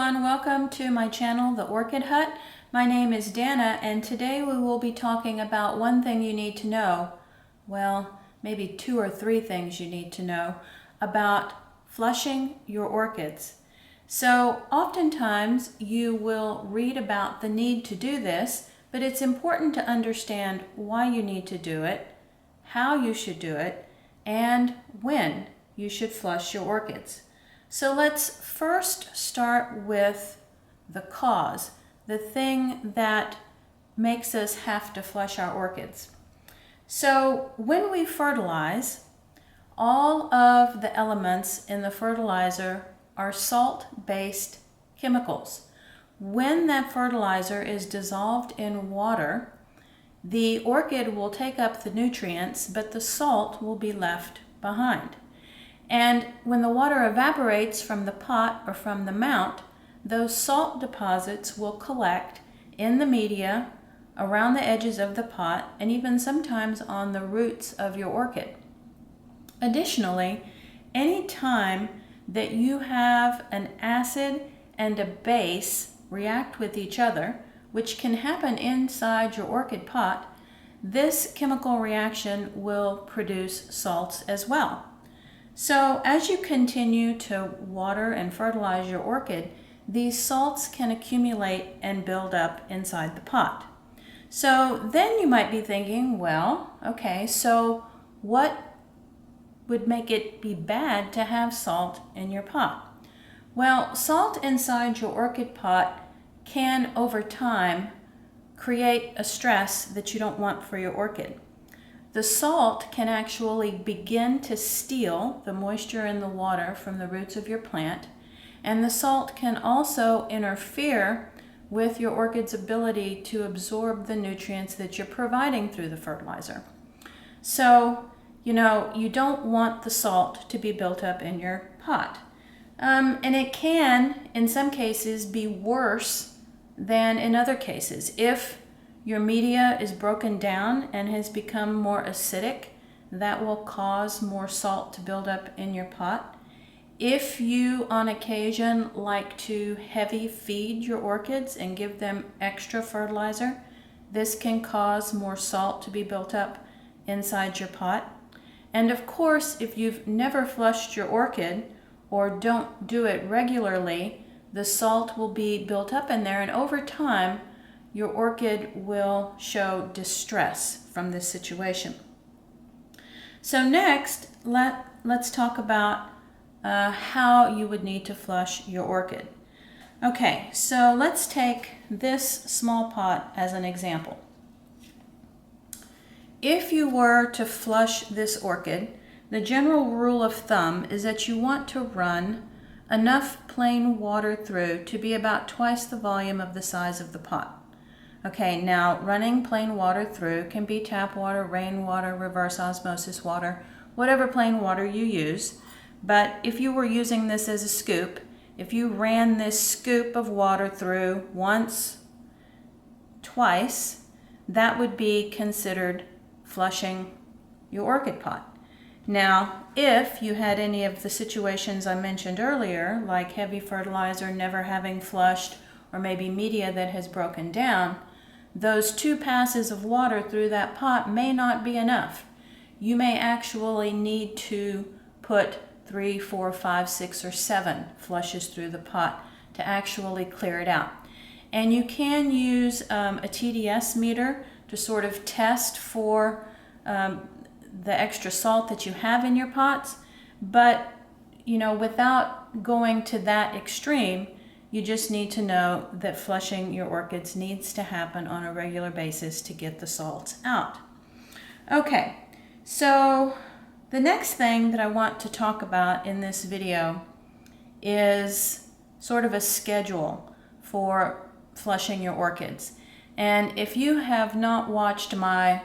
everyone, welcome to my channel, The Orchid Hut. My name is Dana, and today we will be talking about one thing you need to know, well, maybe two or three things you need to know about flushing your orchids. So oftentimes you will read about the need to do this, but it's important to understand why you need to do it, how you should do it, and when you should flush your orchids. So let's first start with the cause, the thing that makes us have to flush our orchids. So when we fertilize, all of the elements in the fertilizer are salt-based chemicals. When that fertilizer is dissolved in water, the orchid will take up the nutrients, but the salt will be left behind. And when the water evaporates from the pot or from the mount, those salt deposits will collect in the media, around the edges of the pot, and even sometimes on the roots of your orchid. Additionally, any time that you have an acid and a base react with each other, which can happen inside your orchid pot, this chemical reaction will produce salts as well. So as you continue to water and fertilize your orchid, these salts can accumulate and build up inside the pot. So then you might be thinking, well, okay, so what would make it be bad to have salt in your pot? Well, salt inside your orchid pot can, over time, create a stress that you don't want for your orchid. The salt can actually begin to steal the moisture in the water from the roots of your plant, and the salt can also interfere with your orchid's ability to absorb the nutrients that you're providing through the fertilizer. So, you don't want the salt to be built up in your pot. And it can, in some cases, be worse than in other cases. If your media is broken down and has become more acidic, that will cause more salt to build up in your pot. If you, on occasion, like to heavy feed your orchids and give them extra fertilizer, this can cause more salt to be built up inside your pot. And of course, if you've never flushed your orchid or don't do it regularly, the salt will be built up in there, and over time, your orchid will show distress from this situation. So next, let's talk about how you would need to flush your orchid. Okay, so let's take this small pot as an example. If you were to flush this orchid, the general rule of thumb is that you want to run enough plain water through to be about twice the volume of the size of the pot. Okay, now running plain water through can be tap water, rainwater, reverse osmosis water, whatever plain water you use. But if you were using this as a scoop, if you ran this scoop of water through once, twice, that would be considered flushing your orchid pot. Now, if you had any of the situations I mentioned earlier, like heavy fertilizer never having flushed, or maybe media that has broken down, those two passes of water through that pot may not be enough. You may actually need to put 3, 4, 5, 6, or 7 flushes through the pot to actually clear it out. And you can use a TDS meter to sort of test for the extra salt that you have in your pots, but without going to that extreme, you just need to know that flushing your orchids needs to happen on a regular basis to get the salts out. Okay, so the next thing that I want to talk about in this video is sort of a schedule for flushing your orchids. And if you have not watched my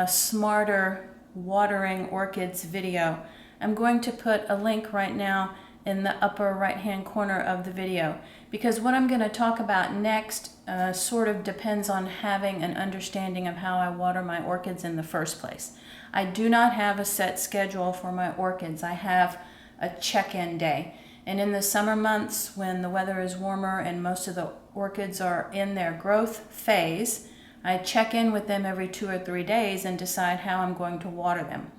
Smarter Watering Orchids video, I'm going to put a link right now in the upper right hand corner of the video, because what I'm going to talk about next sort of depends on having an understanding of how I water my orchids in the first place. I do not have a set schedule for my orchids. I have a check-in day. And in the summer months when the weather is warmer and most of the orchids are in their growth phase, I check in with them every 2 or 3 days and decide how I'm going to water them.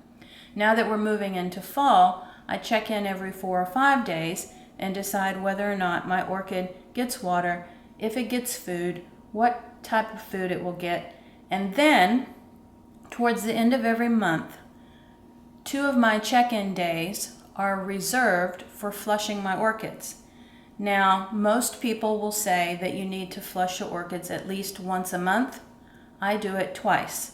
Now that we're moving into fall, I check in every 4 or 5 days and decide whether or not my orchid gets water, if it gets food, what type of food it will get. And then, towards the end of every month, 2 of my check-in days are reserved for flushing my orchids. Now, most people will say that you need to flush your orchids at least once a month. I do it twice.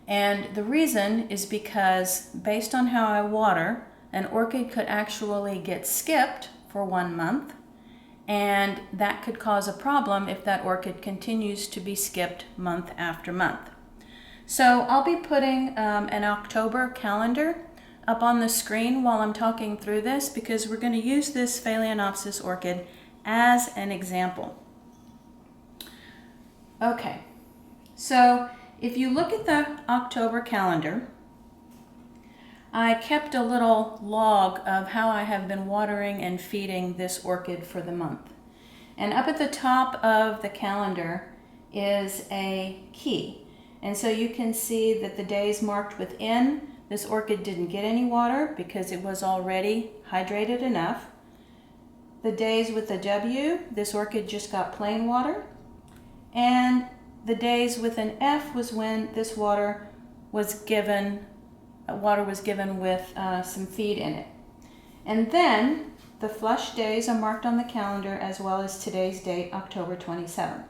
And the reason is because based on how I water, an orchid could actually get skipped for 1 month, and that could cause a problem if that orchid continues to be skipped month after month. So I'll be putting an October calendar up on the screen while I'm talking through this, because we're going to use this Phalaenopsis orchid as an example. Okay, so if you look at the October calendar, I kept a little log of how I have been watering and feeding this orchid for the month. And up at the top of the calendar is a key. And so you can see that the days marked with N, this orchid didn't get any water because it was already hydrated enough. The days with the W, this orchid just got plain water. And the days with an F was when this water was given with some feed in it. And then the flush days are marked on the calendar as well as today's date, October 27th.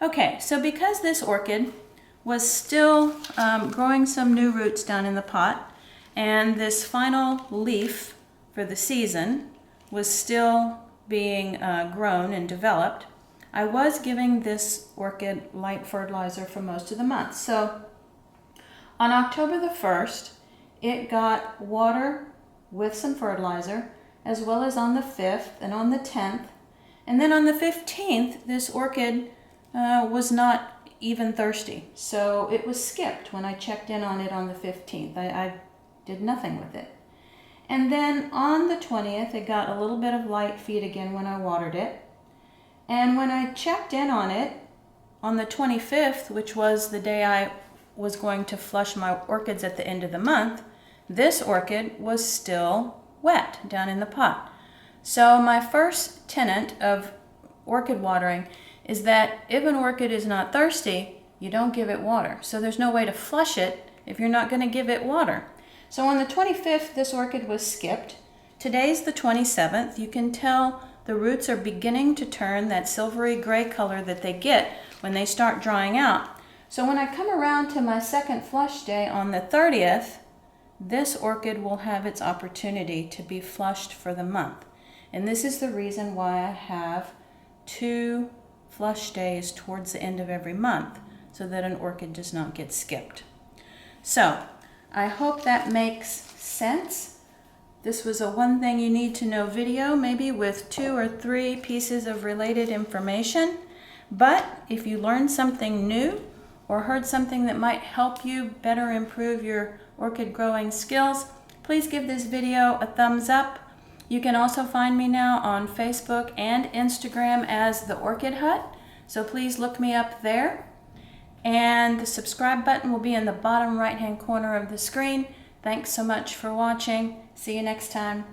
Okay, so because this orchid was still growing some new roots down in the pot, and this final leaf for the season was still being grown and developed, I was giving this orchid light fertilizer for most of the month. So on October the 1st, it got water with some fertilizer, as well as on the 5th and on the 10th. And then on the 15th, this orchid was not even thirsty. So it was skipped when I checked in on it on the 15th. I did nothing with it. And then on the 20th, it got a little bit of light feed again when I watered it. And when I checked in on it on the 25th, which was the day I was going to flush my orchids at the end of the month, this orchid was still wet down in the pot. So my first tenet of orchid watering is that if an orchid is not thirsty, you don't give it water. So there's no way to flush it if you're not going to give it water. So on the 25th, this orchid was skipped. Today's the 27th. You can tell the roots are beginning to turn that silvery gray color that they get when they start drying out. So when I come around to my second flush day on the 30th, this orchid will have its opportunity to be flushed for the month. And this is the reason why I have 2 flush days towards the end of every month, so that an orchid does not get skipped. So I hope that makes sense. This was a one thing you need to know video, maybe with 2 or 3 pieces of related information. But if you learned something new or heard something that might help you better improve your orchid growing skills, please give this video a thumbs up. You can also find me now on Facebook and Instagram as The Orchid Hut, so please look me up there. And the subscribe button will be in the bottom right-hand corner of the screen. Thanks so much for watching. See you next time.